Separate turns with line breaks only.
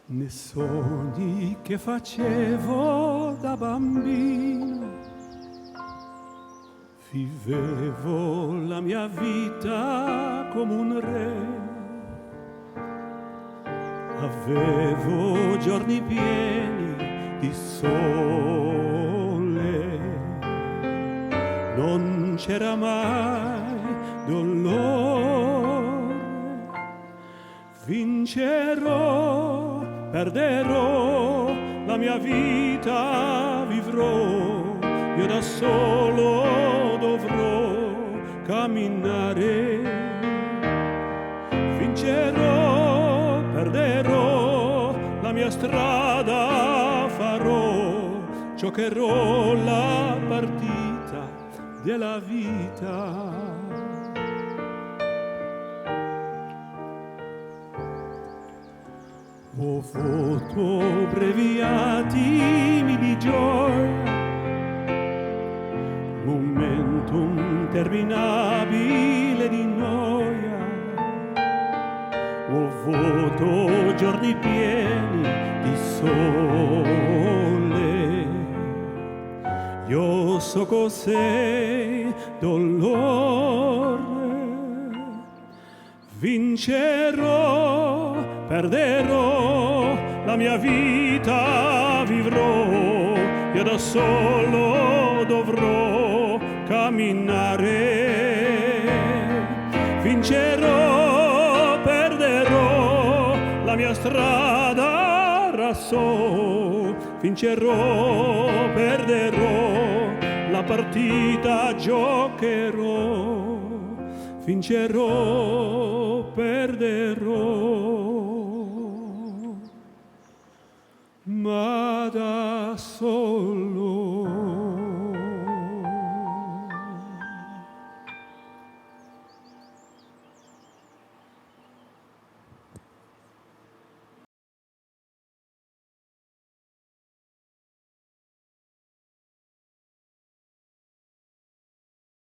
Nei sogni che facevo da bambino, vivevo la mia vita come un re. Avevo giorni pieni di sole, non c'era mai dolore. Vincerò, perderò, la mia vita vivrò, io da solo dovrò camminare. Vincerò, perderò, la mia strada farò, giocherò la partita della vita. Ho avuto brevi attimi di gioia, momentum interminabile di noia. Ho avuto giorni pieni di sole. Io so cos'è dolore. Vincerò, perderò, la mia vita vivrò, io da solo dovrò camminare. Vincerò, perderò, la mia strada rassò, vincerò, perderò, la partita giocherò. Vincerò, perderò, ma da solo.